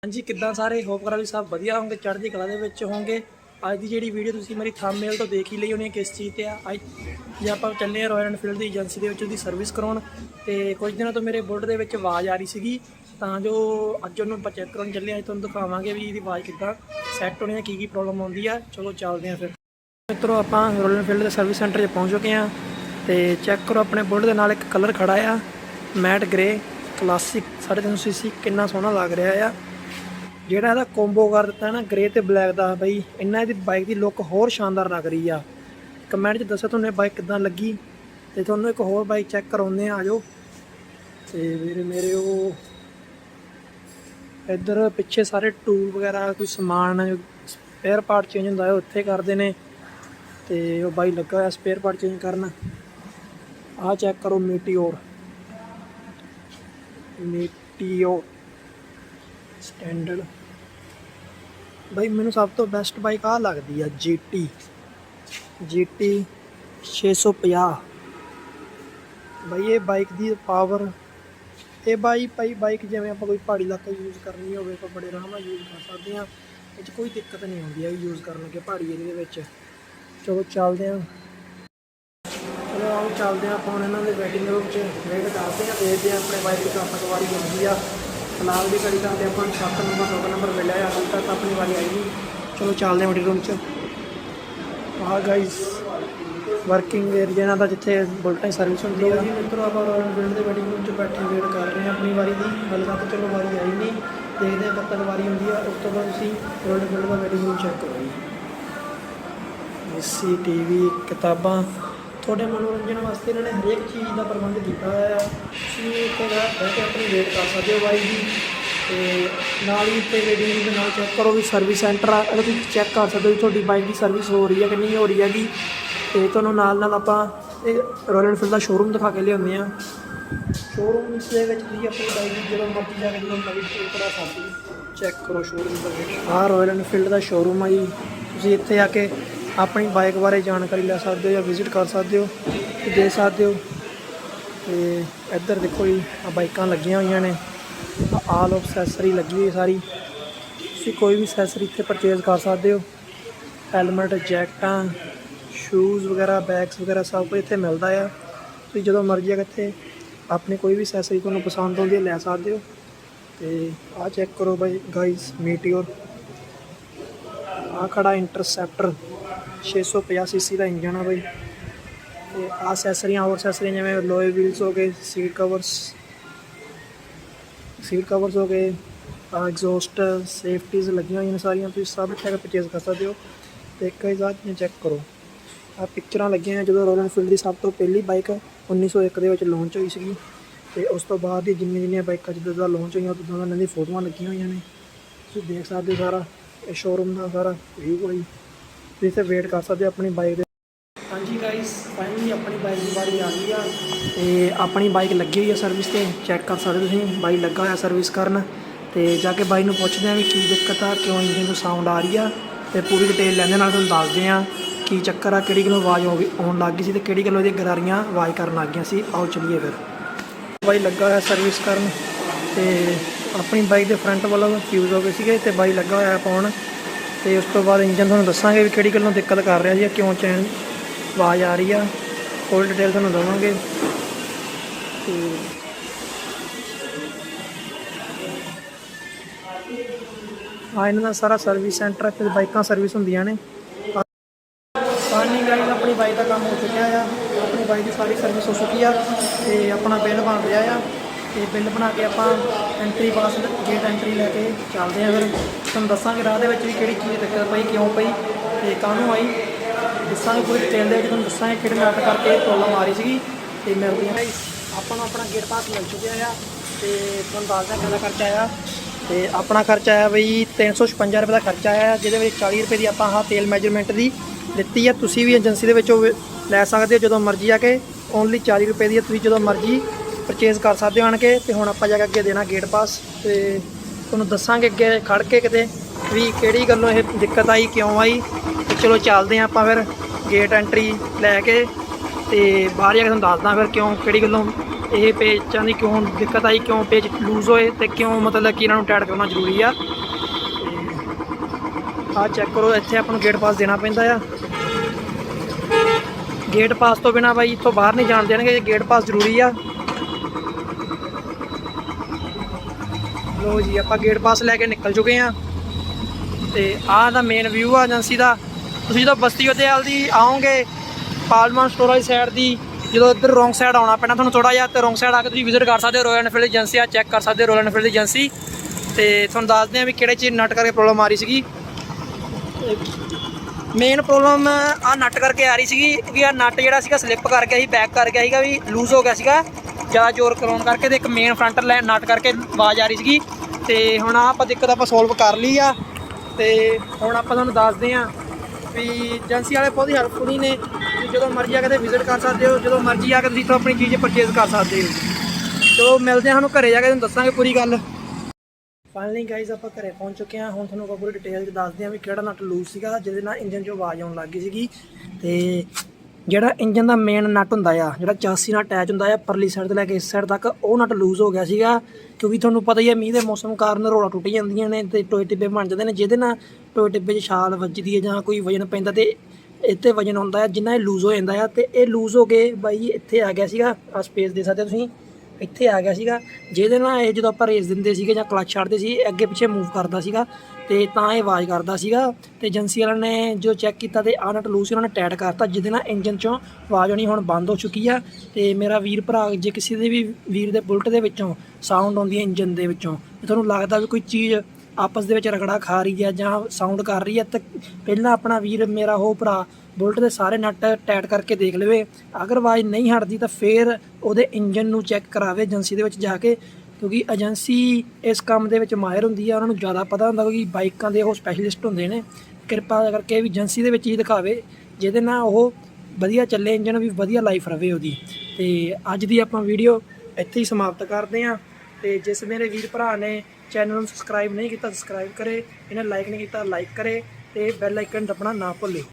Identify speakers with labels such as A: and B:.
A: हाँ जी किद्दां सारे होप करा भी सब वधिया होंगे चढ़ती कला दे विच होंगे। अज की जी वीडियो तुसीं मेरी थंबनेल तो देख ही ली होनी किस चीज़ ते अज जे आप चले रॉयल एनफील्ड की एजेंसी के उसकी सर्विस कराउण ते कुछ दिनों तो मेरे बुलेट के आवाज़ आ रही सी तां जो अज उन्होंने चैक कराउण चले अज तुहानूं दिखावांगे भी इसकी आवाज़ किद्दां सैट होनी है की प्रॉब्लम आउंदी है। चलो चलते हैं फिर मित्रों आप रॉयल एनफील्ड के सर्विस सेंटर पहुँच चुके हैं तो चैक करो अपने बुलेट के नाल एक कलर खड़ा आ मैट ग्रे क्लासिक 350 सीसी कितना सोहना लग रहा है। ਜਿਹੜਾ ਇਹਦਾ ਕੋਂਬੋ ਕਰ ਦਿੱਤਾ ਨਾ ਗ੍ਰੇ ਤੇ ਬਲੈਕ ਦਾ ਬਈ ਇਹਨਾਂ ਇਹਦੀ ਬਾਈਕ ਦੀ ਲੁੱਕ ਹੋਰ ਸ਼ਾਨਦਾਰ ਲੱਗ ਰਹੀ ਆ। ਕਮੈਂਟ 'ਚ ਦੱਸੋ ਤੁਹਾਨੂੰ ਇਹ ਬਾਈਕ ਕਿੱਦਾਂ ਲੱਗੀ ਤੇ ਤੁਹਾਨੂੰ ਇੱਕ ਹੋਰ ਬਾਈਕ ਚੈੱਕ ਕਰਾਉਂਦੇ ਆ ਜਾਓ। ਤੇ ਵੀਰੇ ਮੇਰੇ ਉਹ ਇੱਧਰ ਪਿੱਛੇ ਸਾਰੇ ਟੂਲ ਵਗੈਰਾ ਕੋਈ ਸਮਾਨ ਸਪੇਅਰ ਪਾਰਟ ਚੇਂਜ ਹੁੰਦਾ ਹੈ ਉੱਥੇ ਕਰਦੇ ਨੇ ਤੇ ਉਹ ਬਾਈ ਲੱਗਾ ਹੋਇਆ ਸਪੇਅਰ ਪਾਰਟ ਚੇਂਜ ਕਰਨ। ਆਹ ਚੈੱਕ ਕਰੋ ਮੀਟੀਓਰ स्टैंडर्ड भाई मैनू सब तो बेस्ट बाइक आ लगती है GT 650 भाई ये बाइक की पावर ये भाई बाइक जिमें आप कोई पहाड़ी इलाका यूज़ करनी हो तो बड़े आराम यूज़ कर सकते हैं। ये कोई दिक्कत नहीं आती है यूज़ करने के पहाड़ी एरिए। चलो चलते हैं चलो आओ चलते हैं आप इन्होंने वेटिंग रूम वेट करते हैं देखते हैं अपने बाइक की कब वारी आती है। फिलहाल भी कड़ी करते अपन 7 नंबर 9 नंबर मिले अभी तक अपनी वारी आई नहीं। चलो चलते हैं वेटिंग रूम हाँ गाइज वर्किंग एरिया का जिथे बुलेट सर्विस होती है जी। मित्रों आप रॉयल एनफील्ड के वेटिंग रूम बैठे वेट कर रहे हैं अपनी वारी की। हाल तक चलो वारी आई नहीं देखते हैं कब तक वारी होती है। उस तो बाद रॉयल एनफील्ड का वेटिंग रूम चैक करो जी। AC TV किताबां थोड़े मनोरंजन वास्ते इन्होंने हरेक चीज़ का प्रबंध किया है। इतने बह के अपनी वेट कर सकते हो बाइक की तो नाल ही इतने वेटिंग रूम के नाल चैक करो भी सर्विस सेंटर अगर तुम चैक कर सकते हो थोड़ी बाइक की सर्विस हो रही है कि नहीं हो रही हैगी। तो तुहानूं नाल नाल आपां रॉयल एनफील्ड का शोरूम दिखा के लियाउने आ। शोरूम के अपनी बाइक की जो मर्जी जाके जो नवी करा सकते चैक करो शोरूम का। रॉयल एनफील्ड का शोरूम है जी तुसीं इत्थे आके अपनी बाइक बारे जानकारी ले सकते हो या विजिट कर सकते हो दे सकते हो। तो इधर देखो जी बाइक लगिया हुई ने आल एक्सैसरी लगी हुई सारी तुसीं कोई भी एक्सैसरी इत्थे परचेज कर सकते हो। हैलमेट जैकटां शूज़ वगैरह बैग्स वगैरह सब कुछ इत्थे मिलता है। तुसीं जो मर्जी इत्थे अपनी कोई भी एक्सैसरी तुहानूं पसंद आउंदी है लै सकते हो। तो आ चैक करो भाई गाइस मीटियोर आ खड़ा इंटरसैप्टर 650 सीसी का इंजन है भाई। तो असैसरियाँ और असैसरियाँ जिमें लोए व्हील्स हो गए सीट कवर्स हो गए एग्जॉस्ट सेफ्टीज़ लगी हुई सारिया तुम सब इतने परचेज कर सकते हो। तो एक चीज़ चैक करो आ पिक्चर लगी हैं जो रॉयल एनफील्ड की सब तो पहली बाइक 1901 के लॉन्च हुई सी। तो उस तो बाद ही जिन्नियां बाइक जिदा लॉन्च हुई उदा उन्होंने फोटोआं लगी हुई ने तुम देख सकते हो सारा शोरूम का सारा व्यू कोई इतने वेट कर सकते अपनी बाइक दे। हाँ जी गाइस फाइनली अपनी बाइक की बारी आ गई है तो अपनी बाइक लगी हुई है सर्विस से चैक कर सकते तुम बाई लगा हुआ सर्विस करन। तो जाके बाई नूं पुछदे हैं भी की दिक्कत आ क्यों इंजन तो साउंड आ रही है तो पूरी डिटेल लैंदे नाल तुहानूं दसदे हैं की चक्कर आ किहड़ी गल्लों आवाज़ आउण लग गई सी ते किहड़ी गल्लों इहदियां गरारियां आवाज़ करन लग गईयां सी। आओ चलिए फिर बाई लगा हुआ सर्विस करन ते अपनी बाइक के फ्रंट वालों फ्यूज़ हो गए थे तो बाई लगा हुआ पाउण। तो उस तो बाद इंजन तुहानूं दस्सांगे भी किहड़ी गल्लों दिक्कत कर रहा जी क्यों चैन आवाज़ आ रही है फुल डिटेल तुहानूं देवांगे। तो इन्हां दा सारा सर्विस सेंटर है बाइकां सर्विस होंदियां ने। गाइस अपनी बाइक का काम हो चुका है अपनी बाइक की सारी सर्विस हो चुकी है तो अपना बिल बन रहा है। तो बिल बना के आप एंट्री पास गेट एंट्री लैके चलते हैं फिर तुम दसांगे राह भी कि चीज़ दिक्कत पई क्यों पई तो कानूँ आई दसांगे पूरी डिटेल दे तुम दसांगे कि मैटर करके प्रॉब्लम आ रही सी। तो मिलती है अपन अपना गेट पास मिल चुके हैं तो तुम दस दें कितना खर्चा आया। तो अपना खर्चा आया बई 356 रुपये का खर्चा आया जिसे 40 रुपये की आप तेल मैजरमेंट की लीती है। तुसी भी एजेंसी के लै सकते हो जो मर्जी आके ओनली 40 रुपये की तुम जो मर्जी परचेज कर सकते हो आन के। तो हुण आपां जाके अगे देना गेट पास तो तुहानूं दस्सांगे अगे खड़ के किते भी किहड़ी गल्लों ये दिक्कत आई क्यों आई। तो चलो चलते हैं आपां फिर गेट एंट्री लैके तो बाहर जाके तुहानूं दसदा फिर क्यों किहड़ी गल्लों ਇਹ ਪੇਚਾਂ ਦੀ ਕਿਉਂ ਦਿੱਕਤ ਆਈ, ਕਿਉਂ ਪੇਚ ਲੂਜ਼ ਹੋਏ ਤੇ ਕਿਉਂ ਮਤਲਬ ਕਿ ਇਹਨਾਂ ਨੂੰ ਟਾਈਟ ਕਰਨਾ ਜ਼ਰੂਰੀ ਆ। ਆਹ ਚੈੱਕ ਕਰੋ, ਇੱਥੇ ਆਪਾਂ ਨੂੰ ਗੇਟ ਪਾਸ ਦੇਣਾ ਪੈਂਦਾ ਆ। ਗੇਟ ਪਾਸ ਤੋਂ ਬਿਨਾਂ ਬਾਈ ਇੱਥੋਂ ਬਾਹਰ ਨਹੀਂ ਜਾਣ ਦੇਣਗੇ, ਗੇਟ ਪਾਸ ਜ਼ਰੂਰੀ ਆ। ਲੋ ਜੀ ਆਪਾਂ ਗੇਟ ਪਾਸ ਲੈ ਕੇ ਨਿਕਲ ਚੁੱਕੇ ਆ ਤੇ ਆਹ ਦਾ ਮੇਨ ਵਿਊ ਆ ਏਜੰਸੀ ਦਾ। ਤੁਸੀਂ ਜਦੋਂ ਬਸਤੀ ਉਦੇਆਲ ਦੀ ਆਓਗੇ ਪਾਲਮਨ ਸਟੋਰ ਵਾਲੀ ਸਾਈਡ ਦੀ, ਜਦੋਂ ਇੱਧਰ ਰੋਂਗ ਸਾਈਡ ਆਉਣਾ ਪੈਣਾ ਤੁਹਾਨੂੰ ਥੋੜ੍ਹਾ ਜਿਹਾ, ਤੇ ਰੋਂਗ ਸਾਈਡ ਆ ਕੇ ਤੁਸੀਂ ਵਿਜ਼ਿਟ ਕਰ ਸਕਦੇ ਹੋ ਰੋਇਲ ਐਨਫੀਲਡ ਏਜੰਸੀ। ਆ ਚੈੱਕ ਕਰ ਸਕਦੇ ਹੋ ਰੋਇਲ ਐਨਫੀਲਡ ਏਜੰਸੀ। ਤੇ ਤੁਹਾਨੂੰ ਦੱਸਦੇ ਆ ਵੀ ਕਿਹੜੇ ਚੀਜ਼ ਨਟ ਕਰਕੇ ਪ੍ਰੋਬਲਮ ਆ ਰਹੀ ਸੀਗੀ। ਮੇਨ ਪ੍ਰੋਬਲਮ ਆ ਨਟ ਕਰਕੇ ਆ ਰਹੀ ਸੀਗੀ, ਕਿਉਂਕਿ ਆ ਨਟ ਜਿਹੜਾ ਸੀਗਾ ਸਲਿੱਪ ਕਰ ਗਿਆ ਸੀ, ਬੈਕ ਕਰ ਗਿਆ ਸੀਗਾ, ਵੀ ਲੂਜ਼ ਹੋ ਗਿਆ ਸੀਗਾ ਜ਼ਿਆਦਾ ਜ਼ੋਰ ਕਰਾਉਣ ਕਰਕੇ। ਤੇ ਇੱਕ ਮੇਨ ਫਰੰਟ ਨਟ ਕਰਕੇ ਆਵਾਜ਼ ਆ ਰਹੀ ਸੀਗੀ। ਤੇ ਹੁਣ ਆਪਾਂ ਦਿੱਕਤ ਆਪਾਂ ਸੋਲਵ ਕਰ ਲਈ ਆ। ਤੇ ਹੁਣ ਆਪਾਂ ਤੁਹਾਨੂੰ ਦੱਸਦੇ ਹਾਂ ਵੀ ਏਜੰਸੀ ਵਾਲੇ ਬਹੁਤ ਹੀ ਹੈਲਪਫੁਲ ਹੀ ਨੇ। ਜਦੋਂ ਮਰਜ਼ੀ ਆ ਕੇ ਵਿਜ਼ਿਟ ਕਰ ਸਕਦੇ ਹੋ, ਜਦੋਂ ਮਰਜ਼ੀ ਆ ਕੇ ਤੁਸੀਂ ਇੱਥੋਂ ਆਪਣੀ ਚੀਜ਼ ਪਰਚੇਜ਼ ਕਰ ਸਕਦੇ ਹੋ। ਚਲੋ ਮਿਲਦੇ ਹਾਂ, ਸਾਨੂੰ ਘਰੇ ਜਾ ਕੇ ਤੁਹਾਨੂੰ ਦੱਸਾਂਗੇ ਪੂਰੀ ਗੱਲ। ਫਾਈਨਲੀ ਗਾਈਜ਼ ਆਪਾਂ ਘਰੇ ਪਹੁੰਚ ਚੁੱਕੇ ਹਾਂ। ਹੁਣ ਤੁਹਾਨੂੰ ਆਪਾਂ ਪੂਰੀ ਡਿਟੇਲ 'ਚ ਦੱਸਦੇ ਹਾਂ ਵੀ ਕਿਹੜਾ ਨਟ ਲੂਜ਼ ਸੀਗਾ ਜਿਹਦੇ ਨਾਲ ਇੰਜਨ 'ਚੋਂ ਆਵਾਜ਼ ਆਉਣ ਲੱਗ ਗਈ ਸੀਗੀ। ਤੇ ਜਿਹੜਾ ਇੰਜਨ ਦਾ ਮੇਨ ਨਟ ਹੁੰਦਾ ਆ, ਜਿਹੜਾ ਚਾਸੀ ਨਾਲ ਅਟੈਚ ਹੁੰਦਾ ਆ ਪਰਲੀ ਸਾਈਡ ਤੋਂ ਲੈ ਕੇ ਇਸ ਸਾਈਡ ਤੱਕ, ਉਹ ਨਟ ਲੂਜ਼ ਹੋ ਗਿਆ ਸੀਗਾ। ਕਿਉਂਕਿ ਤੁਹਾਨੂੰ ਪਤਾ ਹੀ ਹੈ ਮੀਂਹ ਦੇ ਮੌਸਮ ਕਾਰਨ ਰੋੜਾ ਟੁੱਟ ਜਾਂਦੀਆਂ ਨੇ ਤੇ ਟੋਏ ਟਿੱਬੇ ਬਣ ਜਾਂਦੇ ਨੇ, ਜਿਹਦੇ ਨਾਲ ਟੋਏ ਟਿੱਬੇ 'ਚ ਛਾਲ ਵੱਜਦੀ ਹੈ ਜਾਂ ਕੋਈ ਵਜਨ ਪੈਂਦਾ ਤੇ ਇੱਥੇ ਵਜਨ ਆਉਂਦਾ ਆ, ਜਿੰਨਾ ਇਹ ਲੂਜ਼ ਹੋ ਜਾਂਦਾ ਆ। ਤੇ ਇਹ ਲੂਜ਼ ਹੋ ਕੇ ਬਾਈ ਇੱਥੇ ਆ ਗਿਆ ਸੀਗਾ। ਆ ਸਪੇਸ ਦੇ ਸਕਦੇ ਤੁਸੀਂ, ਇੱਥੇ ਆ ਗਿਆ ਸੀਗਾ, ਜਿਹਦੇ ਨਾਲ ਇਹ ਜਦੋਂ ਆਪਾਂ ਰੇਸ ਦਿੰਦੇ ਸੀਗੇ ਜਾਂ ਕਲੱਚ ਛੱਡਦੇ ਸੀ ਅੱਗੇ ਪਿੱਛੇ ਮੂਵ ਕਰਦਾ ਸੀਗਾ ਤੇ ਤਾਂ ਇਹ ਆਵਾਜ਼ ਕਰਦਾ ਸੀਗਾ। ਤੇ ਏਜੰਸੀ ਵਾਲਿਆਂ ਨੇ ਜੋ ਚੈੱਕ ਕੀਤਾ ਤੇ ਆਹ ਨਟ ਲੂਜ਼ ਸੀ, ਉਹਨਾਂ ਨੇ ਟਾਈਟ ਕਰਤਾ, ਜਿਹਦੇ ਨਾਲ ਇੰਜਨ 'ਚੋਂ ਆਵਾਜ਼ ਆਉਣੀ ਹੁਣ ਬੰਦ ਹੋ ਚੁੱਕੀ ਆ। ਤੇ ਮੇਰਾ ਵੀਰ ਭਰਾ, ਜੇ ਕਿਸੇ ਦੇ ਵੀ ਵੀਰ ਦੇ ਬੁਲਟ ਦੇ ਵਿੱਚੋਂ ਸਾਊਂਡ ਆਉਂਦੀ ਹੈ ਇੰਜਨ ਦੇ ਵਿੱਚੋਂ, ਤੁਹਾਨੂੰ ਲੱਗਦਾ ਵੀ ਕੋਈ ਚੀਜ਼ ਆਪਸ ਦੇ ਵਿੱਚ ਰਗੜਾ ਖਾ ਰਹੀ ਹੈ ਜਾਂ ਸਾਊਂਡ ਕਰ ਰਹੀ ਹੈ, ਤਾਂ ਪਹਿਲਾਂ ਆਪਣਾ ਵੀਰ ਮੇਰਾ ਉਹ ਭਰਾ ਬੁਲਟ ਦੇ ਸਾਰੇ ਨਟ ਟਾਈਟ ਕਰਕੇ ਦੇਖ ਲਵੇ। ਅਗਰ ਆਵਾਜ਼ ਨਹੀਂ ਹਟਦੀ ਤਾਂ ਫਿਰ ਉਹਦੇ ਇੰਜਨ ਨੂੰ ਚੈੱਕ ਕਰਾਵੇ ਏਜੰਸੀ ਦੇ ਵਿੱਚ ਜਾ ਕੇ, ਕਿਉਂਕਿ ਏਜੰਸੀ ਇਸ ਕੰਮ ਦੇ ਵਿੱਚ ਮਾਹਿਰ ਹੁੰਦੀ ਆ, ਉਹਨਾਂ ਨੂੰ ਜ਼ਿਆਦਾ ਪਤਾ ਹੁੰਦਾ, ਕਿਉਂਕਿ ਬਾਈਕਾਂ ਦੇ ਉਹ ਸਪੈਸ਼ਲਿਸਟ ਹੁੰਦੇ ਨੇ। ਕਿਰਪਾ ਕਰਕੇ ਵੀ ਏਜੰਸੀ ਦੇ ਵਿੱਚ ਹੀ ਦਿਖਾਵੇ, ਜਿਹਦੇ ਨਾਲ ਉਹ ਵਧੀਆ ਚੱਲੇ, ਇੰਜਨ ਵੀ ਵਧੀਆ ਲਾਈਫ ਰਵੇ ਉਹਦੀ। ਤੇ ਅੱਜ ਦੀ ਆਪਾਂ ਵੀਡੀਓ ਇੱਥੇ ਹੀ ਸਮਾਪਤ ਕਰਦੇ ਹਾਂ। ਤੇ ਜਿਸ ਮੇਰੇ ਵੀਰ ਭਰਾ ਨੇ ਚੈਨਲ ਨੂੰ ਸਬਸਕ੍ਰਾਈਬ ਨਹੀਂ ਕੀਤਾ ਸਬਸਕ੍ਰਾਈਬ ਕਰੇ, ਇਹਨੇ ਲਾਈਕ ਨਹੀਂ ਕੀਤਾ ਲਾਈਕ ਕਰੇ, ਤੇ ਬੈਲ ਆਈਕਨ ਦਬਣਾ ਨਾ ਭੁੱਲੇ।